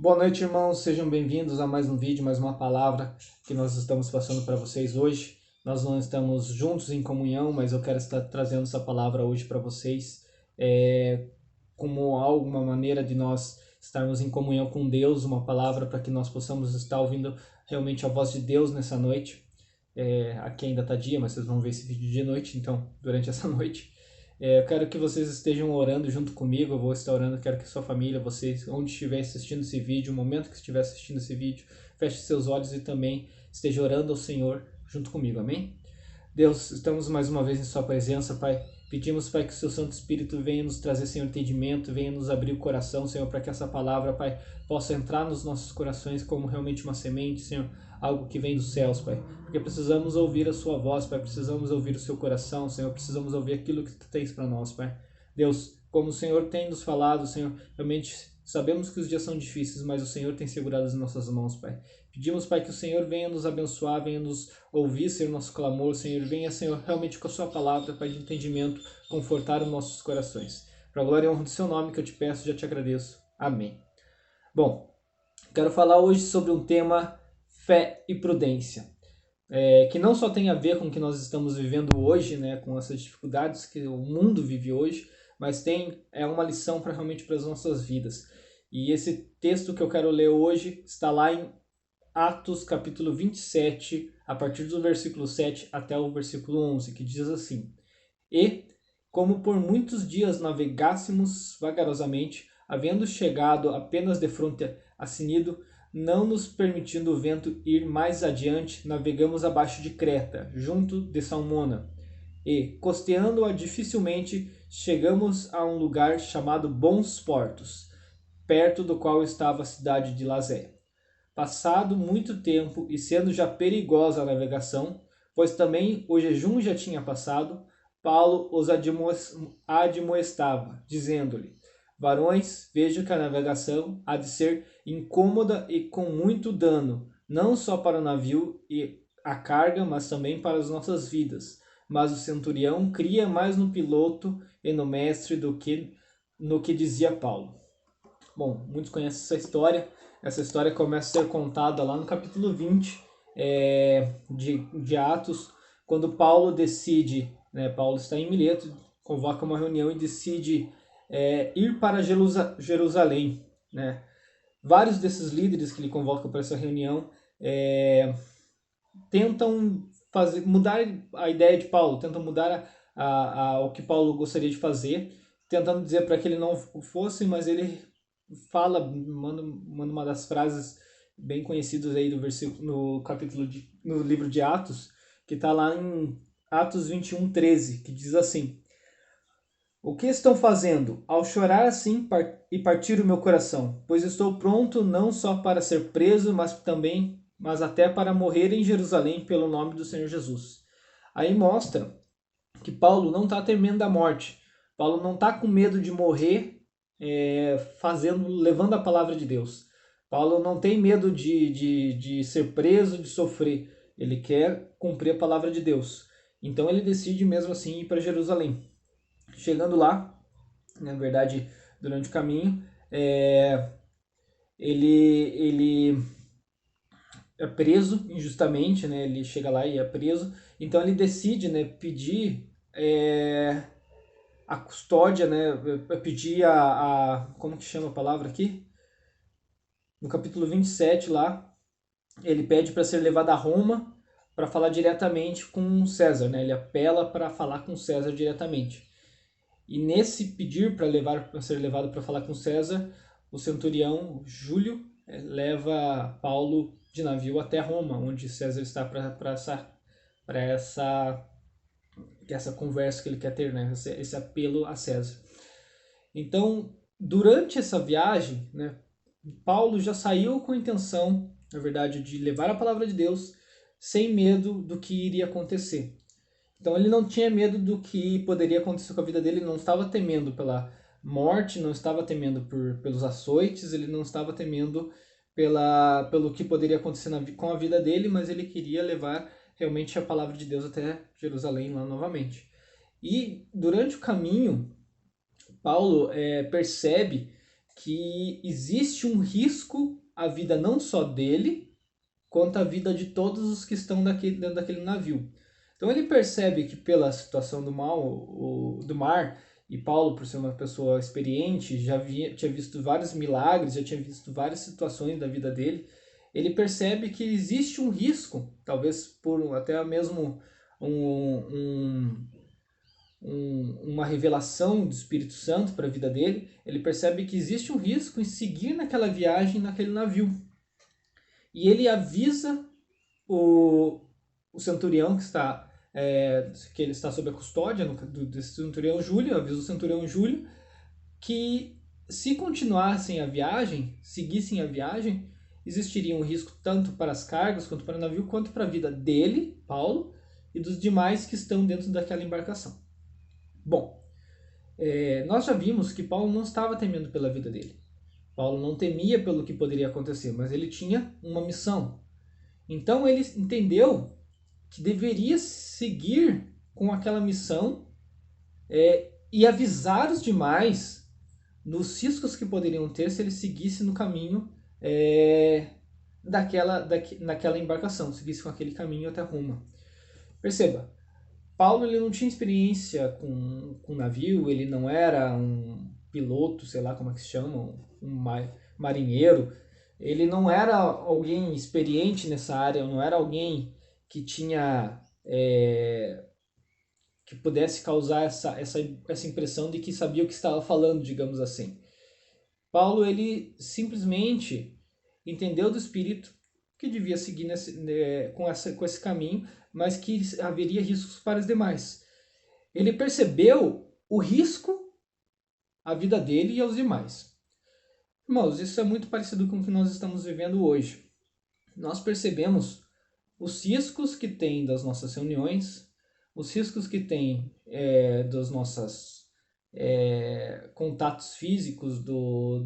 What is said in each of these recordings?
Boa noite, irmãos. Sejam bem-vindos a mais um vídeo, mais uma palavra que nós estamos passando para vocês hoje. Nós não estamos juntos em comunhão, mas eu quero estar trazendo essa palavra hoje para vocês como alguma maneira de nós estarmos em comunhão com Deus, uma palavra para que nós possamos estar ouvindo realmente a voz de Deus nessa noite. Aqui ainda está dia, mas vocês vão ver esse vídeo de noite, então, durante essa noite. Eu quero que vocês estejam orando junto comigo, eu vou estar orando, quero que sua família, vocês, onde estiver assistindo esse vídeo, o momento que estiver assistindo esse vídeo, feche seus olhos e também esteja orando ao Senhor junto comigo, amém? Deus, estamos mais uma vez em sua presença, Pai. Pedimos, Pai, que o seu Santo Espírito venha nos trazer, Senhor, entendimento, venha nos abrir o coração, Senhor, para que essa palavra, Pai, possa entrar nos nossos corações como realmente uma semente, Senhor, algo que vem dos céus, Pai. Porque precisamos ouvir a sua voz, Pai, precisamos ouvir o seu coração, Senhor, precisamos ouvir aquilo que tu tens para nós, Pai. Deus, como o Senhor tem nos falado, Senhor, realmente sabemos que os dias são difíceis, mas o Senhor tem segurado as nossas mãos, Pai. Pedimos, Pai, que o Senhor venha nos abençoar, venha nos ouvir, Senhor, nosso clamor, Senhor. Venha, Senhor, realmente com a sua palavra, Pai, de entendimento, confortar os nossos corações. Para a glória e honra do seu nome que eu te peço, já te agradeço. Amém. Bom, quero falar hoje sobre um tema fé e prudência. Que não só tem a ver com o que nós estamos vivendo hoje, né, com essas dificuldades que o mundo vive hoje, mas é uma lição para realmente para as nossas vidas. E esse texto que eu quero ler hoje está lá em Atos capítulo 27, a partir do versículo 7 até o versículo 11, que diz assim: E, como por muitos dias navegássemos vagarosamente, havendo chegado apenas de fronte a Sinido, não nos permitindo o vento ir mais adiante, navegamos abaixo de Creta, junto de Salmona. E, costeando-a dificilmente, chegamos a um lugar chamado Bons Portos, perto do qual estava a cidade de Lazé. Passado muito tempo e sendo já perigosa a navegação, pois também o jejum já tinha passado, Paulo os admoestava, dizendo-lhe: Varões, vejo que a navegação há de ser incômoda e com muito dano, não só para o navio e a carga, mas também para as nossas vidas. Mas o centurião cria mais no piloto e no mestre do que no que dizia Paulo. Bom, muitos conhecem essa história. Essa história começa a ser contada lá no capítulo 20 de Atos, quando Paulo decide, né, Paulo está em Mileto, convoca uma reunião e decide ir para Jerusalém. Né? Vários desses líderes que ele convoca para essa reunião tentam mudar a ideia de Paulo, tentam mudar o que Paulo gostaria de fazer, tentando dizer para que ele não fosse, mas ele manda uma das frases bem conhecidas aí do versículo no no livro de Atos, que está lá em Atos 21:13, que diz assim: O que estão fazendo ao chorar assim e partir o meu coração? Pois estou pronto não só para ser preso, mas até para morrer em Jerusalém pelo nome do Senhor Jesus. Aí mostra que Paulo não está temendo a morte. Paulo não está com medo de morrer levando a palavra de Deus. Paulo não tem medo de ser preso, de sofrer. Ele quer cumprir a palavra de Deus. Então ele decide mesmo assim ir para Jerusalém. Chegando lá, na verdade, durante o caminho, ele é preso injustamente, né? Ele chega lá e é preso. Então ele decide, né, pedir a custódia, né? Pedir como que chama a palavra aqui? No capítulo 27 lá, ele pede para ser levado a Roma para falar diretamente com César, né? Ele apela para falar com César diretamente. E nesse pedir para ser levado para falar com César, o centurião Júlio leva Paulo de navio até Roma, onde César está para essa conversa que ele quer ter, né? Esse apelo a César. Então, durante essa viagem, né, Paulo já saiu com a intenção, na verdade, de levar a palavra de Deus sem medo do que iria acontecer. Então ele não tinha medo do que poderia acontecer com a vida dele, ele não estava temendo pela morte, não estava temendo pelos açoites, ele não estava temendo pelo que poderia acontecer com a vida dele, mas ele queria levar realmente a palavra de Deus até Jerusalém lá novamente. E durante o caminho, Paulo percebe que existe um risco à vida não só dele, quanto à vida de todos os que estão dentro daquele navio. Então ele percebe que pela situação do mar, e Paulo, por ser uma pessoa experiente, tinha visto vários milagres, já tinha visto várias situações da vida dele, ele percebe que existe um risco, talvez por até mesmo uma revelação do Espírito Santo para a vida dele, ele percebe que existe um risco em seguir naquela viagem, naquele navio. E ele avisa o centurião que ele está sob a custódia desse centurião Júlio, avisa o centurião Júlio que se continuassem a viagem, seguissem a viagem, existiria um risco tanto para as cargas, quanto para o navio, quanto para a vida dele, Paulo, e dos demais que estão dentro daquela embarcação. Bom, nós já vimos que Paulo não estava temendo pela vida dele. Paulo não temia pelo que poderia acontecer, mas ele tinha uma missão. Então ele entendeu que deveria seguir com aquela missão e avisar os demais dos riscos que poderiam ter se ele seguisse no caminho naquela embarcação, seguisse com aquele caminho até Roma. Perceba, Paulo ele não tinha experiência com navio, ele não era um piloto, sei lá como é que se chama, um marinheiro, ele não era alguém experiente nessa área, não era alguém que tinha que pudesse causar essa impressão de que sabia o que estava falando, digamos assim. Paulo ele simplesmente entendeu do Espírito que devia seguir com esse caminho, mas que haveria riscos para os demais. Ele percebeu o risco à vida dele e aos demais. Irmãos, isso é muito parecido com o que nós estamos vivendo hoje. Nós percebemos os riscos que tem das nossas reuniões, os riscos que tem dos nossos contatos físicos, do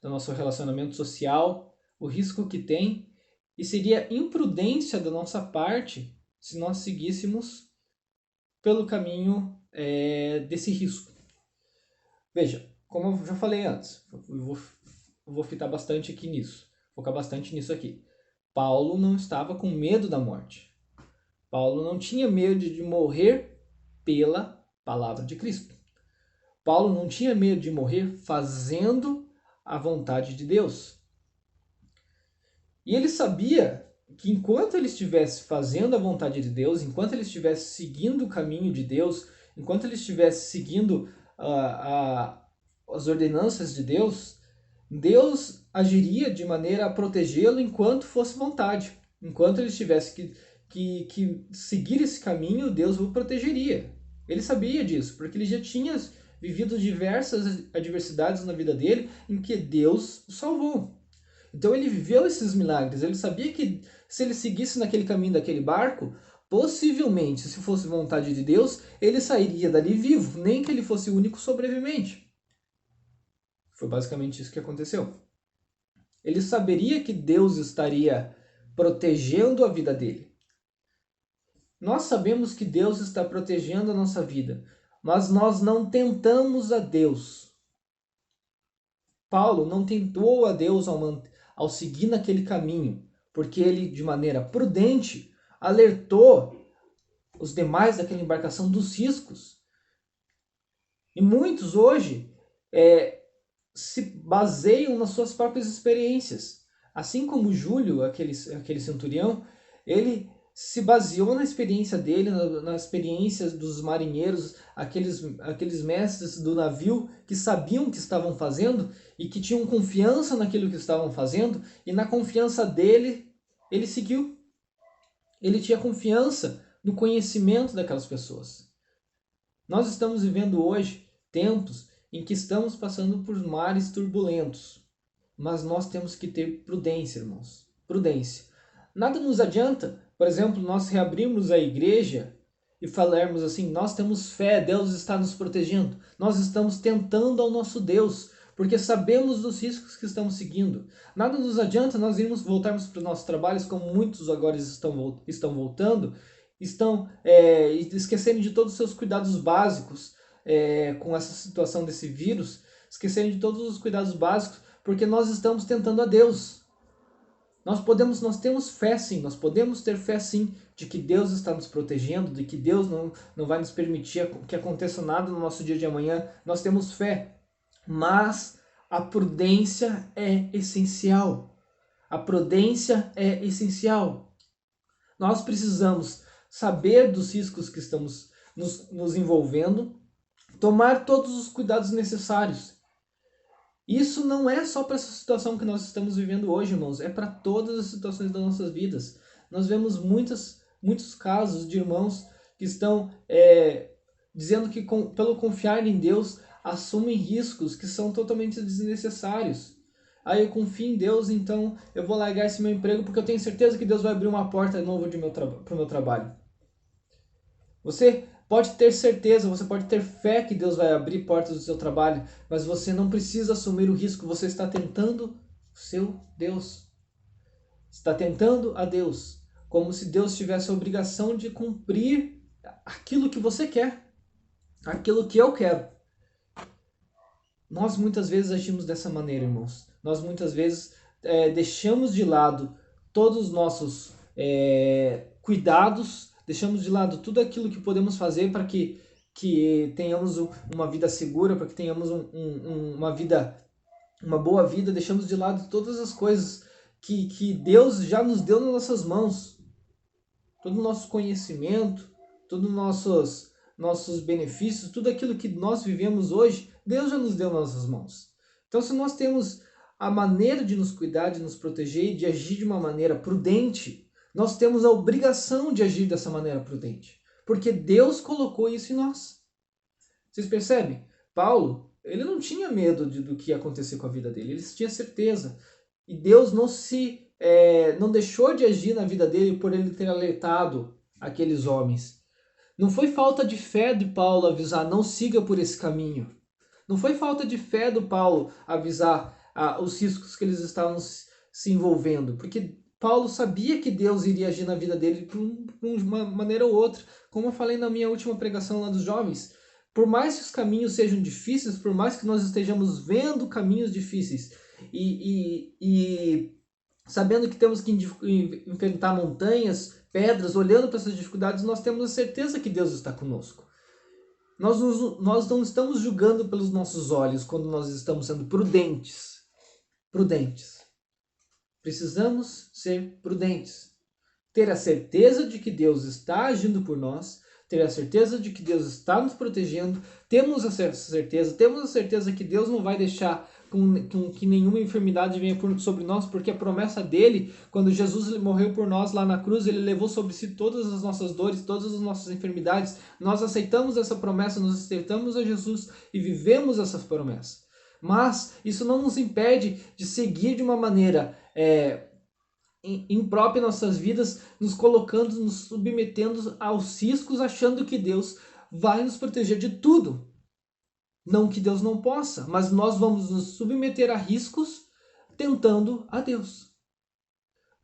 nosso relacionamento social, o risco que tem, e seria imprudência da nossa parte se nós seguíssemos pelo caminho desse risco. Veja, como eu já falei antes, eu vou fitar bastante aqui nisso, focar bastante nisso aqui. Paulo não estava com medo da morte. Paulo não tinha medo de morrer pela palavra de Cristo. Paulo não tinha medo de morrer fazendo a vontade de Deus. E ele sabia que enquanto ele estivesse fazendo a vontade de Deus, enquanto ele estivesse seguindo o caminho de Deus, enquanto ele estivesse seguindo as ordenanças de Deus, Deus agiria de maneira a protegê-lo enquanto fosse vontade. Enquanto ele tivesse que seguir esse caminho, Deus o protegeria. Ele sabia disso, porque ele já tinha vivido diversas adversidades na vida dele em que Deus o salvou. Então ele viveu esses milagres, ele sabia que se ele seguisse naquele caminho daquele barco, possivelmente, se fosse vontade de Deus, ele sairia dali vivo, nem que ele fosse o único sobrevivente. Foi basicamente isso que aconteceu. Ele saberia que Deus estaria protegendo a vida dele. Nós sabemos que Deus está protegendo a nossa vida, mas nós não tentamos a Deus. Paulo não tentou a Deus ao seguir naquele caminho, porque ele, de maneira prudente, alertou os demais daquela embarcação dos riscos. E muitos hoje se baseiam nas suas próprias experiências. Assim como Júlio, aquele centurião, ele se baseou na experiência dele, nas experiências dos marinheiros, aqueles mestres do navio que sabiam o que estavam fazendo e que tinham confiança naquilo que estavam fazendo, e na confiança dele, ele seguiu. Ele tinha confiança no conhecimento daquelas pessoas. Nós estamos vivendo hoje tempos em que estamos passando por mares turbulentos, mas nós temos que ter prudência, irmãos. Prudência. Nada nos adianta, por exemplo, nós reabrirmos a igreja e falarmos assim, nós temos fé, Deus está nos protegendo. Nós estamos tentando ao nosso Deus, porque sabemos dos riscos que estamos seguindo. Nada nos adianta nós voltarmos para os nossos trabalhos, como muitos agora estão voltando, estão esquecendo de todos os seus cuidados básicos com essa situação desse vírus, esquecerem de todos os cuidados básicos, porque nós estamos tentando a Deus. Nós temos fé sim, nós podemos ter fé sim de que Deus está nos protegendo, de que Deus não vai nos permitir que aconteça nada no nosso dia de amanhã. Nós temos fé, mas a prudência é essencial. A prudência é essencial. Nós precisamos saber dos riscos que estamos nos envolvendo, tomar todos os cuidados necessários. Isso não é só para essa situação que nós estamos vivendo hoje, irmãos, é para todas as situações das nossas vidas. Nós vemos muitos casos de irmãos que estão dizendo que pelo confiar em Deus assumem riscos que são totalmente desnecessários. Aí eu confio em Deus, então eu vou largar esse meu emprego porque eu tenho certeza que Deus vai abrir uma porta nova para o meu trabalho. Você pode ter certeza, você pode ter fé que Deus vai abrir portas do seu trabalho, mas você não precisa assumir o risco, você está tentando o seu Deus. Está tentando a Deus, como se Deus tivesse a obrigação de cumprir aquilo que você quer, aquilo que eu quero. Nós muitas vezes agimos dessa maneira, irmãos. Nós muitas vezes deixamos de lado todos os nossos cuidados, deixamos de lado tudo aquilo que podemos fazer para que tenhamos uma vida segura, para que tenhamos uma boa vida, deixamos de lado todas as coisas que Deus já nos deu nas nossas mãos. Todo o nosso conhecimento, todos os nossos benefícios, tudo aquilo que nós vivemos hoje, Deus já nos deu nas nossas mãos. Então, se nós temos a maneira de nos cuidar, de nos proteger e de agir de uma maneira prudente, nós temos a obrigação de agir dessa maneira prudente, porque Deus colocou isso em nós. Vocês percebem? Paulo, ele não tinha medo do que ia acontecer com a vida dele, ele tinha certeza. E Deus não deixou de agir na vida dele por ele ter alertado aqueles homens. Não foi falta de fé de Paulo avisar, não siga por esse caminho. Não foi falta de fé do Paulo avisar os riscos que eles estavam se envolvendo, porque Paulo sabia que Deus iria agir na vida dele por uma maneira ou outra. Como eu falei na minha última pregação lá dos jovens, por mais que os caminhos sejam difíceis, por mais que nós estejamos vendo caminhos difíceis e sabendo que temos que enfrentar montanhas, pedras, olhando para essas dificuldades, nós temos a certeza que Deus está conosco. Nós não estamos julgando pelos nossos olhos quando nós estamos sendo prudentes. Precisamos ser prudentes. Ter a certeza de que Deus está agindo por nós, ter a certeza de que Deus está nos protegendo, temos a certeza que Deus não vai deixar que nenhuma enfermidade venha sobre nós, porque a promessa dele, quando Jesus morreu por nós lá na cruz, ele levou sobre si todas as nossas dores, todas as nossas enfermidades. Nós aceitamos essa promessa, nós aceitamos a Jesus e vivemos essa promessa. Mas isso não nos impede de seguir de uma maneira imprópria em nossas vidas, nos colocando, nos submetendo aos riscos, achando que Deus vai nos proteger de tudo. Não que Deus não possa, mas nós vamos nos submeter a riscos tentando a Deus.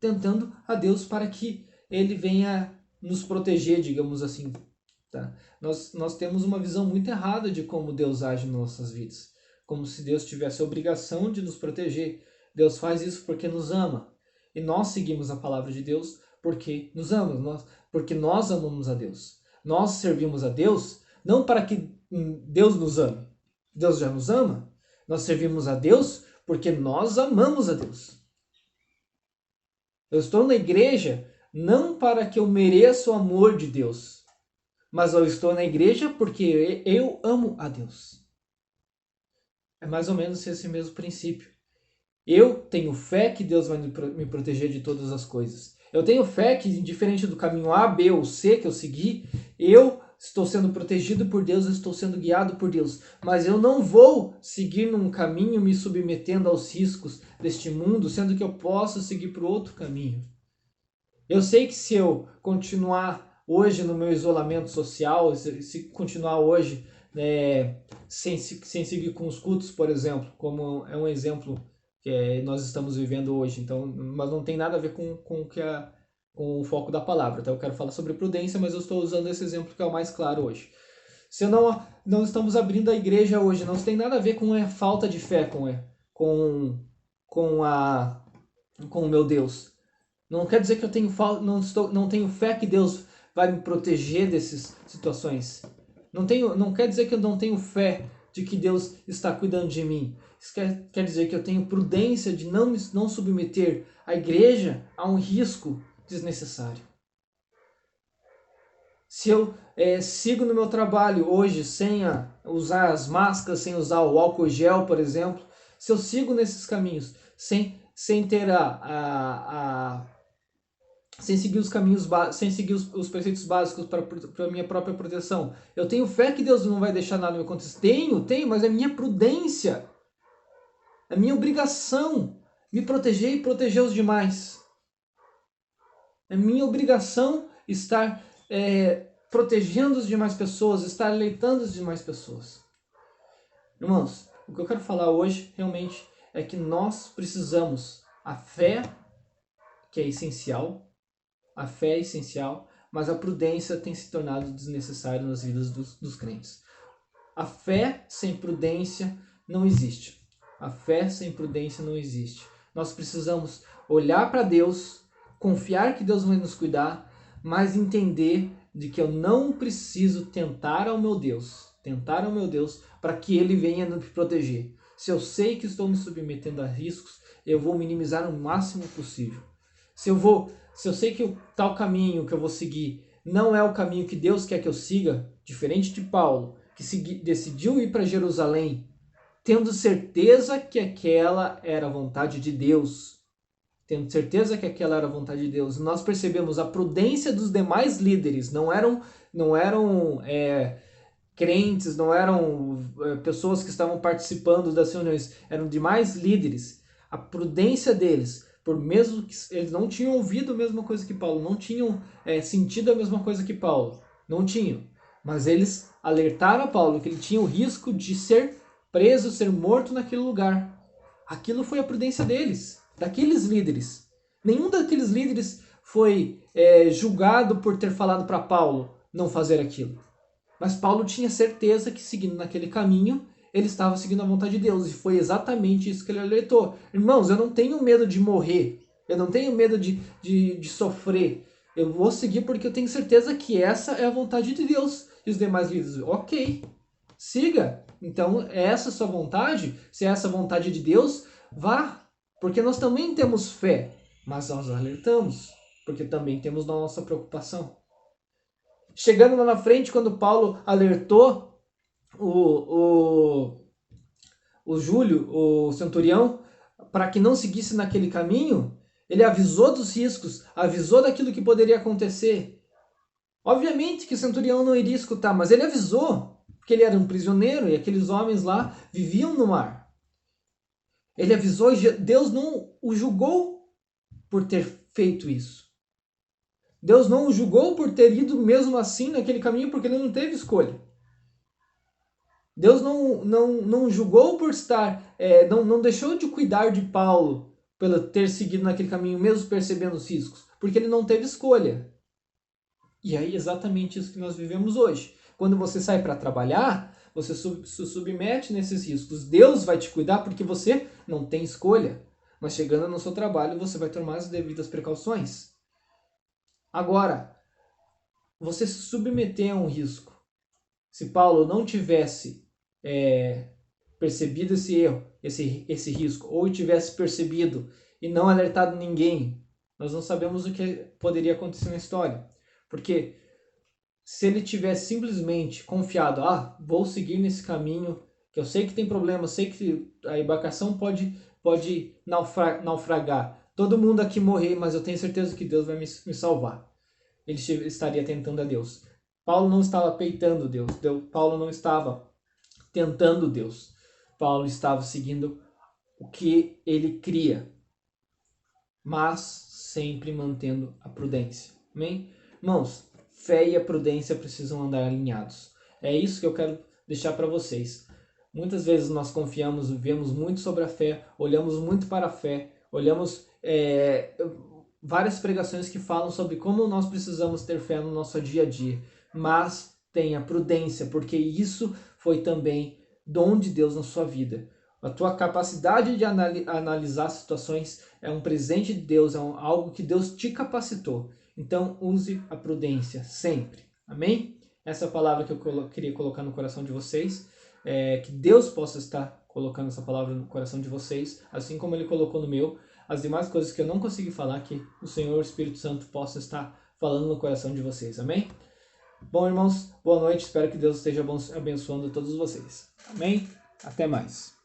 Tentando a Deus para que Ele venha nos proteger, digamos assim. Tá? Nós temos uma visão muito errada de como Deus age nas nossas vidas. Como se Deus tivesse a obrigação de nos proteger. Deus faz isso porque nos ama. E nós seguimos a palavra de Deus porque nos ama, porque nós amamos a Deus. Nós servimos a Deus não para que Deus nos ame. Deus já nos ama. Nós servimos a Deus porque nós amamos a Deus. Eu estou na igreja não para que eu mereça o amor de Deus, mas eu estou na igreja porque eu amo a Deus. É mais ou menos esse mesmo princípio. Eu tenho fé que Deus vai me proteger de todas as coisas. Eu tenho fé que, diferente do caminho A, B ou C que eu segui, eu estou sendo protegido por Deus, eu estou sendo guiado por Deus. Mas eu não vou seguir num caminho me submetendo aos riscos deste mundo, sendo que eu posso seguir para outro caminho. Eu sei que se eu continuar hoje no meu isolamento social, se continuar hoje sem seguir com os cultos, por exemplo, como é um exemplo que nós estamos vivendo hoje, então, mas não tem nada a ver com o foco da palavra, tá? Eu quero falar sobre prudência, mas eu estou usando esse exemplo que é o mais claro hoje. Se eu não estamos abrindo a igreja hoje. Não tem nada a ver com a falta de fé com o meu Deus. Não quer dizer que eu tenho não tenho fé que Deus vai me proteger dessas situações. Não quer dizer que eu não tenho fé de que Deus está cuidando de mim. Isso quer dizer que eu tenho prudência de não submeter a igreja a um risco desnecessário. Se eu sigo no meu trabalho hoje sem usar as máscaras, sem usar o álcool gel, por exemplo, se eu sigo nesses caminhos sem ter sem seguir os caminhos, sem seguir os preceitos básicos para a minha própria proteção, eu tenho fé que Deus não vai deixar nada me acontecer. Tenho, mas é minha prudência, é minha obrigação me proteger e proteger os demais. É minha obrigação estar protegendo as demais pessoas, estar alertando as demais pessoas. Irmãos, o que eu quero falar hoje realmente é que nós precisamos, a fé que é essencial, mas a prudência tem se tornado desnecessária nas vidas dos crentes. A fé sem prudência não existe. A fé sem prudência não existe. Nós precisamos olhar para Deus, confiar que Deus vai nos cuidar, mas entender de que eu não preciso tentar ao meu Deus para que Ele venha me proteger. Se eu sei que estou me submetendo a riscos, eu vou minimizar o máximo possível. Se eu sei que o tal caminho que eu vou seguir não é o caminho que Deus quer que eu siga, diferente de Paulo, que decidiu ir para Jerusalém, tendo certeza que aquela era a vontade de Deus. Tendo certeza que aquela era a vontade de Deus. Nós percebemos a prudência dos demais líderes. Não eram crentes, não eram pessoas que estavam participando das reuniões. Eram demais líderes. A prudência deles, por mesmo que eles não tinham ouvido a mesma coisa que Paulo, não tinham sentido a mesma coisa que Paulo, não tinham. Mas eles alertaram a Paulo que ele tinha o risco de ser preso, ser morto naquele lugar. Aquilo foi a prudência deles, daqueles líderes. Nenhum daqueles líderes foi julgado por ter falado para Paulo não fazer aquilo. Mas Paulo tinha certeza que seguindo naquele caminho, ele estava seguindo a vontade de Deus. E foi exatamente isso que ele alertou. Irmãos, eu não tenho medo de morrer. Eu não tenho medo de sofrer. Eu vou seguir porque eu tenho certeza que essa é a vontade de Deus. E os demais líderes, ok, siga. Então, é essa a sua vontade? Se é essa a vontade de Deus, vá. Porque nós também temos fé. Mas nós alertamos. Porque também temos nossa preocupação. Chegando lá na frente, quando Paulo alertou o Júlio, o centurião, para que não seguisse naquele caminho, ele avisou dos riscos, avisou daquilo que poderia acontecer. Obviamente que o centurião não iria escutar, mas ele avisou, porque ele era um prisioneiro e aqueles homens lá viviam no mar. Ele avisou e Deus não o julgou por ter feito isso. Deus não o julgou por ter ido mesmo assim naquele caminho, porque ele não teve escolha. Deus não julgou por estar, não deixou de cuidar de Paulo pelo ter seguido naquele caminho, mesmo percebendo os riscos, porque ele não teve escolha. E é exatamente isso que nós vivemos hoje. Quando você sai para trabalhar, você se submete nesses riscos. Deus vai te cuidar porque você não tem escolha. Mas chegando no seu trabalho, você vai tomar as devidas precauções. Agora, você se submeter a um risco. Se Paulo não tivesse percebido esse erro, esse risco, ou tivesse percebido e não alertado ninguém, nós não sabemos o que poderia acontecer na história. Porque se ele tivesse simplesmente confiado, vou seguir nesse caminho, que eu sei que tem problema, eu sei que a embarcação pode naufragar, todo mundo aqui morrer, mas eu tenho certeza que Deus vai me salvar. Ele estaria tentando a Deus. Paulo não estava peitando Deus. Paulo não estava tentando Deus. Paulo estava seguindo o que ele cria, mas sempre mantendo a prudência. Amém? Irmãos, fé e a prudência precisam andar alinhados. É isso que eu quero deixar para vocês. Muitas vezes nós confiamos, vivemos muito sobre a fé, olhamos muito para a fé, olhamos várias pregações que falam sobre como nós precisamos ter fé no nosso dia a dia. Mas tenha prudência, porque isso foi também dom de Deus na sua vida. A tua capacidade de analisar situações é um presente de Deus, é algo que Deus te capacitou. Então, use a prudência sempre. Amém? Essa é a palavra que eu queria colocar no coração de vocês. Que Deus possa estar colocando essa palavra no coração de vocês, assim como Ele colocou no meu. As demais coisas que eu não consegui falar, que o Senhor, o Espírito Santo, possa estar falando no coração de vocês. Amém? Bom, irmãos, boa noite. Espero que Deus esteja abençoando todos vocês. Amém? Até mais.